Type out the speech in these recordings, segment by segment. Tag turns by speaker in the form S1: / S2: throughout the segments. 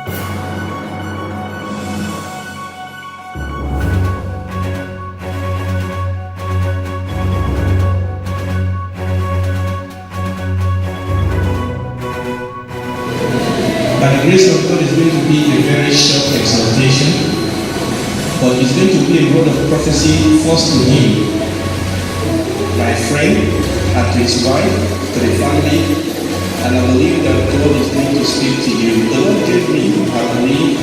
S1: By the grace of God, it's going to be a very short exhortation, but it's going to be a word of prophecy first to him, my friend, and to his wife, to the family, and I believe that God is going to speak to you. The Lord gave me, I believe,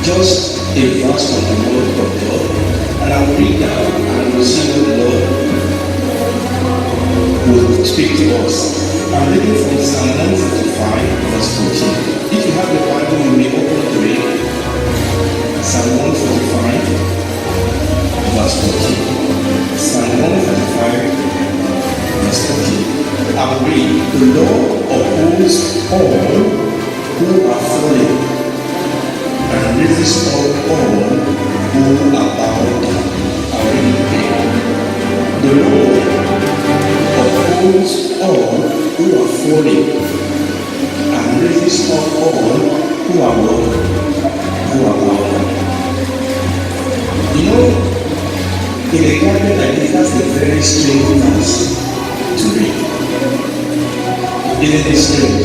S1: just a verse from the word of God, and I will read that and we'll see what the Lord will speak to us. I'm reading from Psalm 145, verse 14. If you have the Bible, you may open to it. Psalm 145, verse 14. Psalm 145, verse 14. I will read. The Lord upholds all who are falling and raises up all who are bowed down. I will read it again. The Lord upholds all who are falling and raises up all who are low, who are bowed. You know, in a gathering like this, that's a very strange verse to read. Isn't it strange?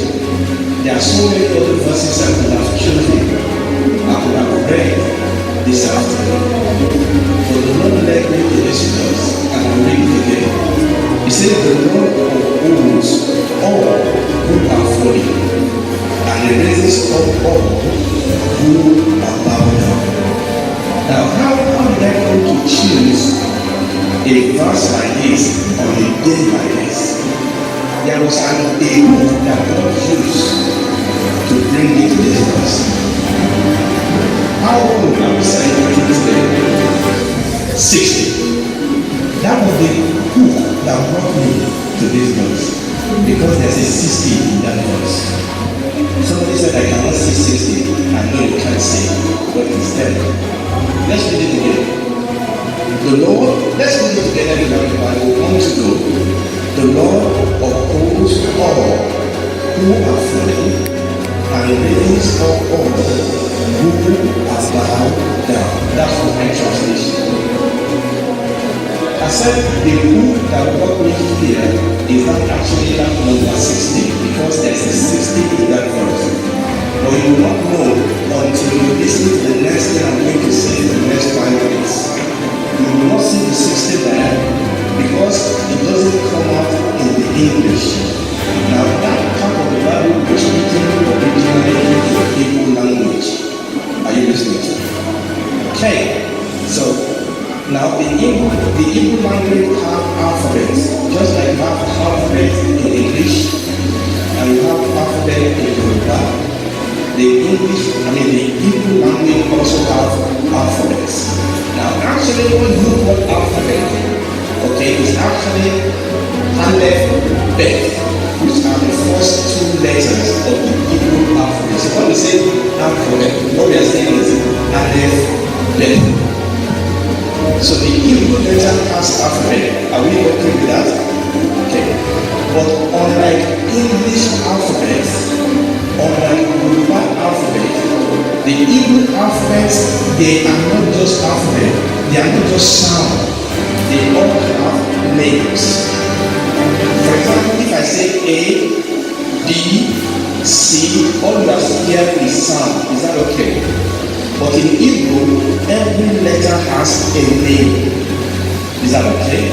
S1: There are so many other verses I could have chosen, I could have read this afternoon. But the Lord led me to this verse, and I'll read it again. He said, the Lord upholds all who are falling, and he raises up all who are bowed down. Now, how did I come to choose a verse like this on a day like this? There was an book that God used to bring me to this verse. How long have we celebrated today? 60. That was the book that brought me to this verse, because there's a 60 in that verse. Somebody said I cannot see 60. I know you can't see, but it's there. Let's read it again. The Lord, let's read it together in the Bible. 1 to go. The Lord upholds all who are falling and raises up all who are bowed down. That's the right translation. I said the book that brought me here is not actually that number 60, because there's a 60 in that verse. But you will not know until you listen to the next thing I'm going to say in the next 5 minutes. You will not see the 60 there because it doesn't come out in the English. Now that part of the Bible was written originally in the Hebrew language. Are you listening to me? Okay, so now the Hebrew language have alphabets, just like you have alphabet in English and you have alphabet in Yoruba. The Hebrew language also have alphabets. Now, actually, when you call alphabet, okay, it's actually Aleph, Bet, which are the first 2 letters of the Hebrew alphabet. So when we say alphabet, what we are saying is Aleph, Bet. So the Hebrew letter has alphabet. Are we okay with that? Okay. But unlike English alphabets, unlike Yoruba alphabet, the Hebrew alphabets, they are not just alphabet, they are not just sound, they all have names. For example, if I say A, B, C, all you have here is sound. Is that okay? But in Hebrew, every letter has a name. Is that okay?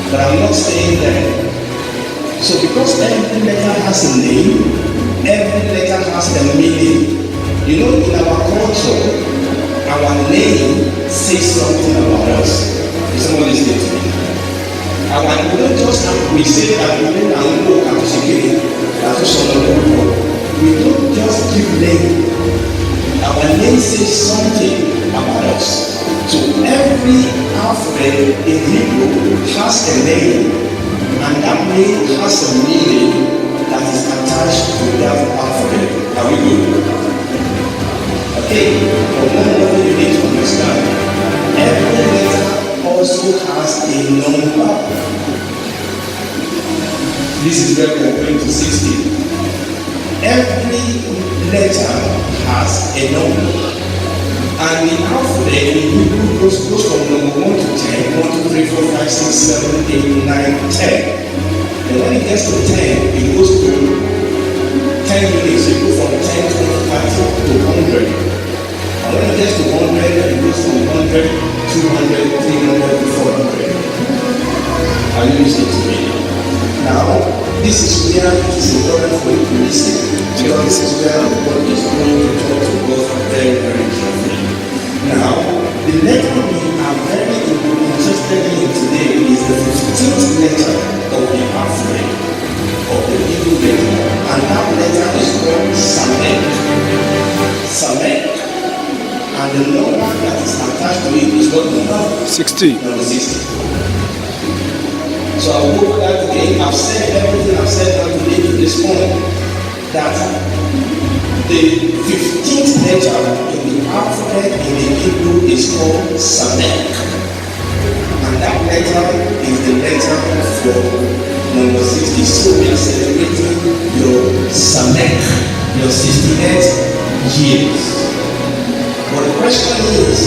S1: But I'm not saying that. So because every letter has a name, every letter has a meaning. You know, in our culture, our name says something about us. Is someone listening to me? We don't just have, we say that we don't know how to say we don't just give name. Our name says something about us. So every alphabet in Hebrew has a name, and that name has a meaning that is attached to that alphabet. Are we good? Okay, but one more thing you need to understand. Every letter also has a number. This is where we are going to 60. Every letter has a number. And the alphabet in Hebrew goes from number 1 to 10, 1, 2, 3, 4, 5, 6, 7, 8, 9, 10. And when it gets to 10, it goes to 10 units. It goes from 10 to 30 to 100. And when it gets to 100, it goes from 100, 200, 300 to 400. Are you listening to me? Now, this is where it is important for you to listen. Because this is where God is going to talk to us very, very carefully. Now, the letter we are very interested in today is the 15th letter of the alphabet of the Hebrew letter. And that letter is called Samek. Samek. And the number that is attached to it is what number?
S2: 60.
S1: Number 60. So I'll go over that again. I've said everything I've said now today to this point. That the 15th letter in the alphabet in the Hebrew is called Samek. And that letter is the letter for number 60. So we are celebrating your Samek, your 68th years. But the question is,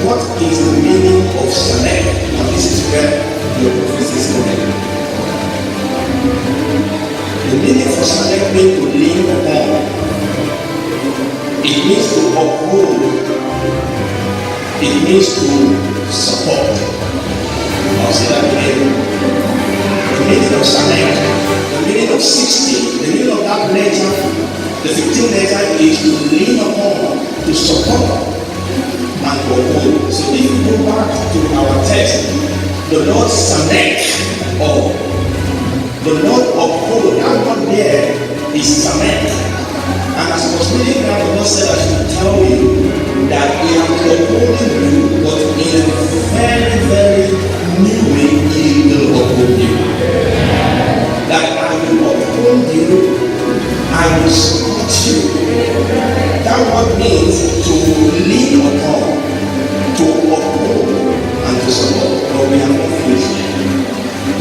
S1: what is the meaning of Samek? And this is where your prophecy is coming. The meaning for Samek means to lean upon. It means to uphold. It means to support. I'll say that again. The meaning of Samek, the meaning of 60, the meaning of that letter, the 15th letter is to lean upon, to support, and to uphold. So if you go back to our text, the Lord Samek, or the Lord uphold, that word there is Samek. And as I was reading that, the Lord said I should tell you that He has been upholding you, but in a very, very new way, He will uphold you. That I will uphold you, I will support you. That word means to lean upon, to uphold, and to support. But we have not finished yet.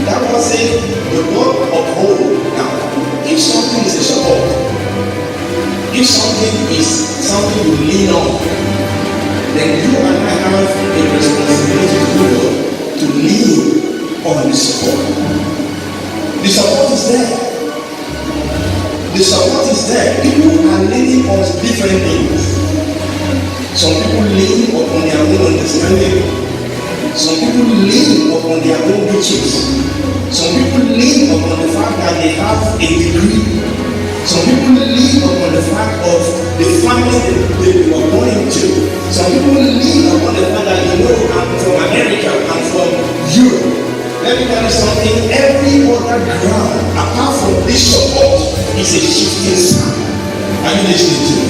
S1: That word says the Lord uphold. Now, if something is a support, if something is something you lean on, then you and I have a responsibility to do what? To lean on the support. The support is there. The support is there. People are leaning on different things. Some people lean upon their own understanding. Some people lean upon their own riches. Some people lean upon the fact that they have a degree. Some people lean upon the fact of the family they were born into. Some people lean upon the fact that I'm from America, I'm from Europe. Let me tell you something, every other ground apart from this support is a shifting star. Are you listening to me?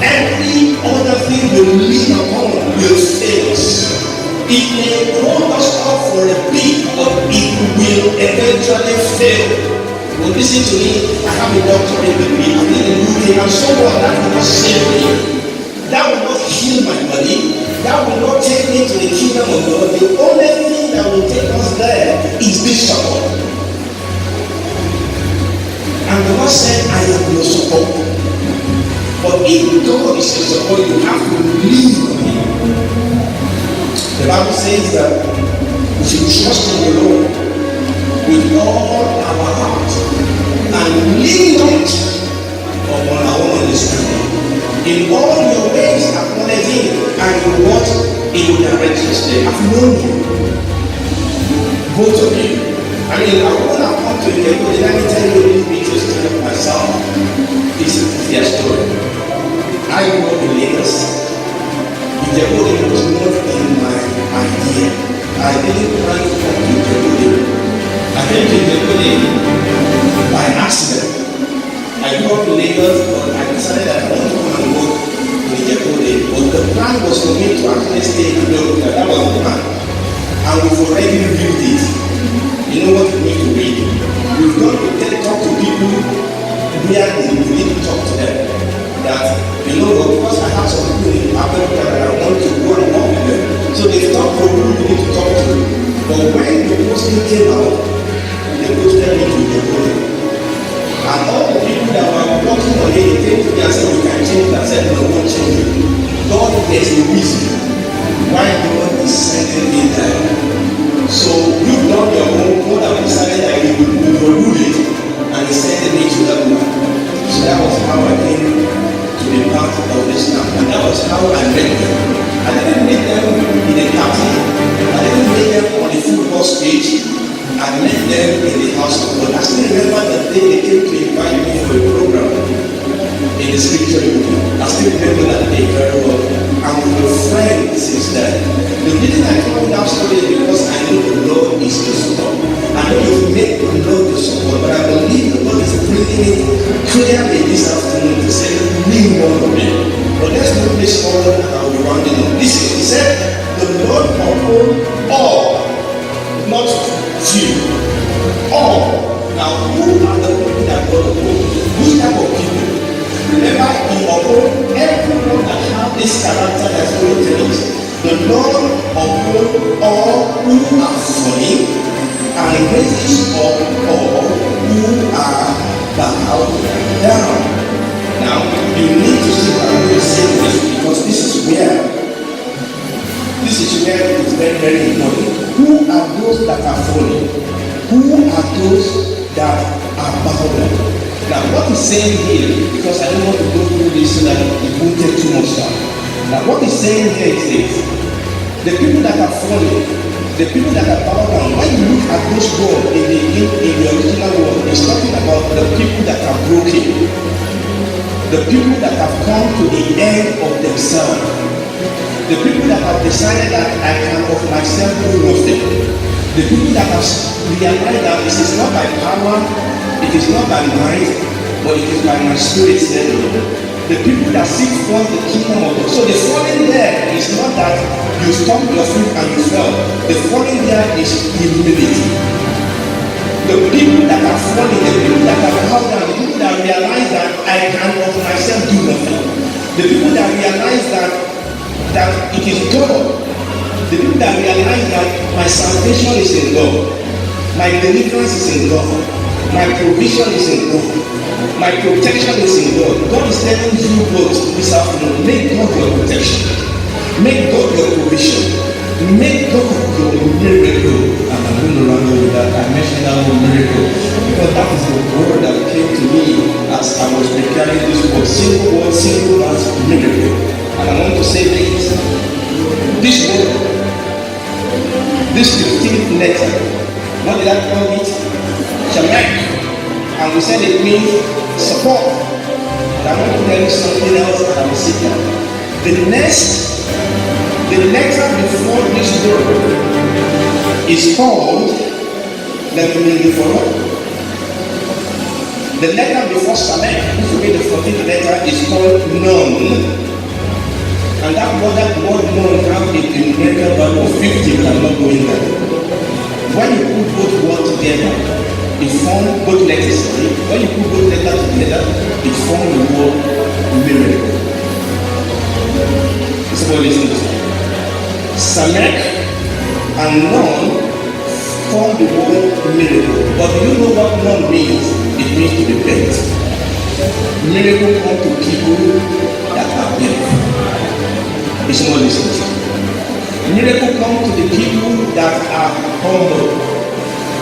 S1: Every other thing you lean upon will fail us. It may hold us up for a bit, but it will eventually fail. Well, listen to me, I have a doctorate degree, I'm in the UK, and so on, that will not save me. That will not heal my body. That will not take me to the kingdom of God. The only thing that will take us there is this support. And the Lord said, I have no support. But if God is your support, you have to lean on Him. The Bible says that we should trust in the Lord with all our heart and lean not upon our own understanding. In all your ways acknowledge Him, and you what? He will direct your step. I've known you, both of you. I mean, I want to come to you, but let me tell you a little bit history of myself. This is their story. I grew up in Lagos. Ijebode was not in my idea. I didn't plan to come to Ijebode. I came to Ijebode by accident. I grew up in Lagos, but I decided that I want to come and work in Ijebode. But the plan was for me to actually stay in Ijebode. That was the plan. And we've already reviewed it. You know what we need to read? We've got to talk to people where we need to talk to them. That, you know what, because I have some people in Africa that I want to go and work with them. So they talk to who we need to talk to. But when the posting came out, they posted me to the body. And all the people that were working on it, they came to me and how I met them. I didn't meet them in a party. I didn't meet them on the football stage. I met them in the house of God. I still remember the day they came to invite me for a program in the scripture union. I still remember that day very well. And we're friends since then. The reason I told that story is because I know the Lord is to support. I know you've made the Lord to support, but I believe the Lord is bringing it clearly this afternoon to say, lean more on me. But let's move this forward and I'll be rounding up. Listen, he said, the Lord uphold all, not few. All. Now, who are the people that God upholds? Which type of people? Remember, he upholds everyone that have this character that's going to tell us. The Lord upholds all who are falling and raises up all who are bowed down. Now, you need to see what I'm going to say this because this is where it is very, very important. Who are those that are falling? Who are those that are bowed down? Now, what he's saying here, because I don't want to go through this so that it won't take too much time. Now, what he's saying here is this. The people that are falling, the people that are bowed down, when you look at those words in the original word, it's talking about the people that are broken, the people that have come to the end of themselves, the people that have decided that I can of myself do nothing, the people that have realized that this is not by power, it is not by might, but it is by my spirit, said the Lord. The people that seek first the kingdom of God. So the falling there is not that you stomp your foot and you fell. The falling there is humility. The people that are falling, the people that are bowed down, the people that realize that I can of myself do nothing. The people that realize that it is God. The people that realize that my salvation is in God. My deliverance is in God. My provision is in God. My protection is in God. God is telling you both this afternoon. Make God your protection. Make God your provision. Make God your miracle. And I'm going to run over that. I mentioned that word miracle because that is the word that came to me as I was preparing this word. Simple word, simple as miracle. And I want to say this. This word, this 15th letter, what did I call it? Shamek. And we said it means support. And I'm going to tell you something else and I will sit down. The letter before this word is called, let me read it for you. The letter before Samek, which will be the 14th letter, is called Nun. And that word Nun has a numerical value of 50, but I'm not going there. When you put both words together, it forms both letters. When you put both letters together, it forms the word miracle. Somebody listen to this. Samek and Nun form the word miracle. But do you know what Nun means? It means to be bent. Miracle come to people that are bent. Is somebody listening to this? Miracle come to the people that are humble.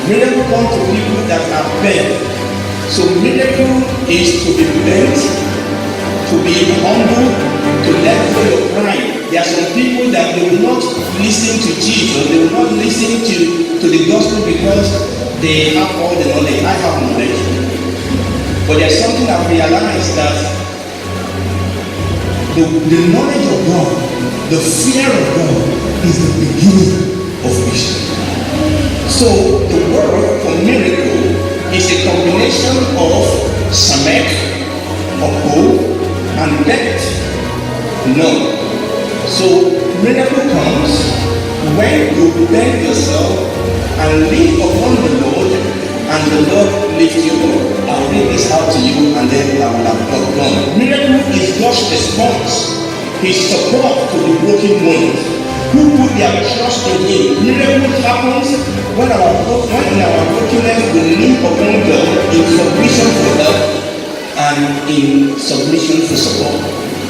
S1: Miracle come to people that are bent. So miracle is to be bent, to be humble, to let go your pride. There are some people that they will not listen to Jesus, they will not listen to the gospel because they have all the knowledge. I have knowledge. But there's something I've realized that the knowledge of God, the fear of God is the beginning of wisdom. So the word for miracle is a combination of Samek, Uphold, and Bet. No. So miracle comes when you bend yourself and lean upon the Lord, and the Lord lifts you up. I'll read this out to you and then I will have gone. Miracle is God's response, His support to the broken ones who put their trust in Him. Miracle happens when in our brokenness we lean upon God in submission for help and in submission for support.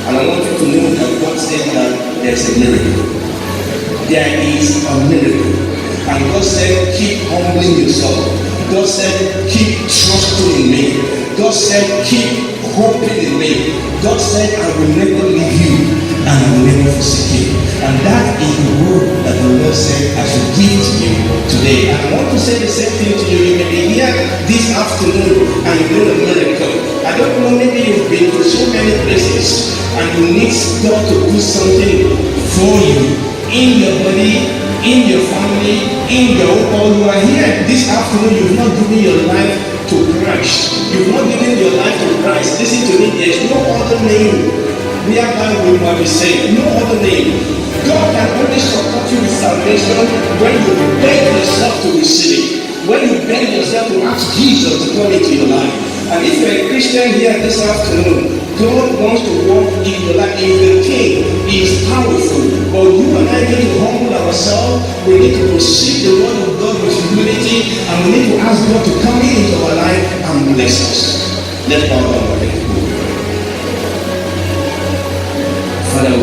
S1: And I want you to know that God said that there's a miracle. There is a miracle. And God said, keep humbling yourself. God said, keep trusting in me. God said, keep hoping in me. God said, I will never leave you and I will never forsake you. And that is the word that the Lord said I should give to you today. And I want to say the same thing to you. You may be here this afternoon and you know the miracle. I don't know, maybe you've been to so many places and you need God to do something for you in your body, in your family, in your home. You are here this afternoon, you've not given your life to Christ. You've not given your life to Christ. Listen to me, there is no other name whereby we might be saved. No other name. God can only support you with salvation when you beg yourself to receive it. When you beg yourself to ask Jesus to come into your life. And if you're a Christian here this afternoon, God wants to walk in your life. If the King is powerful, but you and I need to humble ourselves. We need to receive the word of God with humility, and we need to ask God to come into our life and bless us. Let's bow down our head. Father,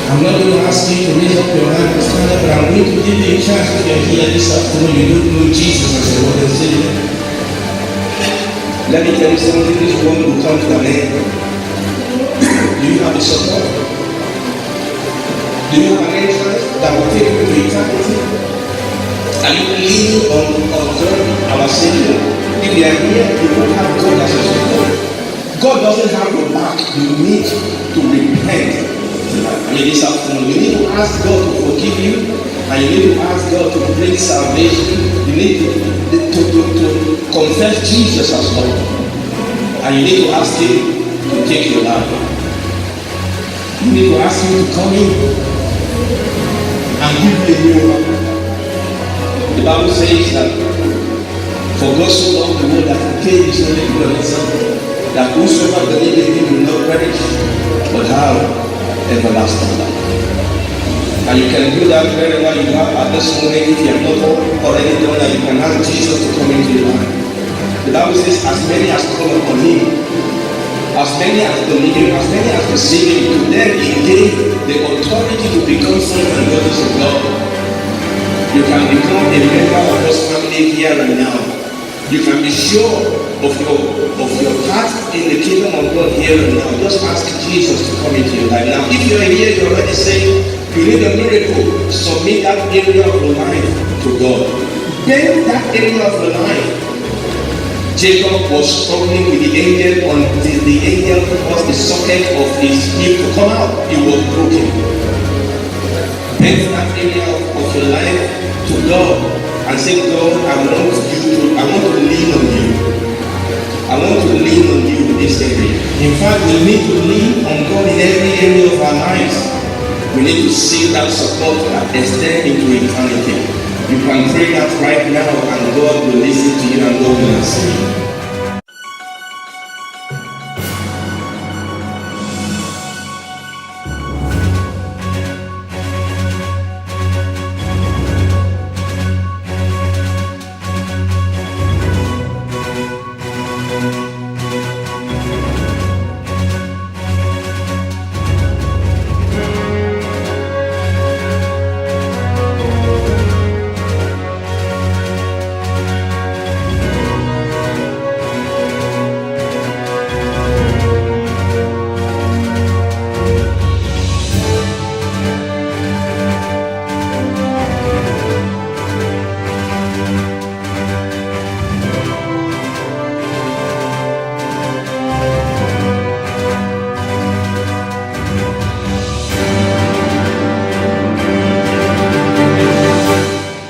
S1: I'm not going to ask you to raise up your hand and stand up, but I'm going to give you a chance if you're here this afternoon. You don't know Jesus as your Lord and Savior. Let me tell you something, this world will come to an end. Do you have a support? Do you have an entrance that will take you to eternity? Are you leaning on God, our Savior? If you are here, you don't have God as your support. God doesn't have your back. You need to repent. I mean, this afternoon, you need to ask God to forgive you, and you need to ask God to bring salvation. You need to confess Jesus as Lord, and you need to ask Him to take your life. You need to ask Him to come in and give you a new life. The Bible says that for God so loved the world that He gave His only begotten Son, that whosoever believes in Him will not perish, but have everlasting life. And you can do that wherever you are at this moment. If you have not already done that, you can ask Jesus to come into your life. The Bible says, as many as come upon Him, as many as believe Him, as many as receive Him, to them He gave the authority to become sons and daughters of God. You can become a member of God's family here and now. You can be sure of your part in the kingdom of God here and now. Just ask Jesus to come into your life. Now, if you are here, you're already saying you need a miracle. Submit that area of your life to God. Bend that area of your life. Jacob was struggling with the angel until the angel caused the socket of his hip to come out. It was broken. Bend that area of your life to God. And say, God, I want to lean on you. I want to lean on you in this area. In fact, we need to lean on God in every area of our lives. We need to seek that support that extends into eternity. You can pray that right now, and God will listen to you and God will answer you.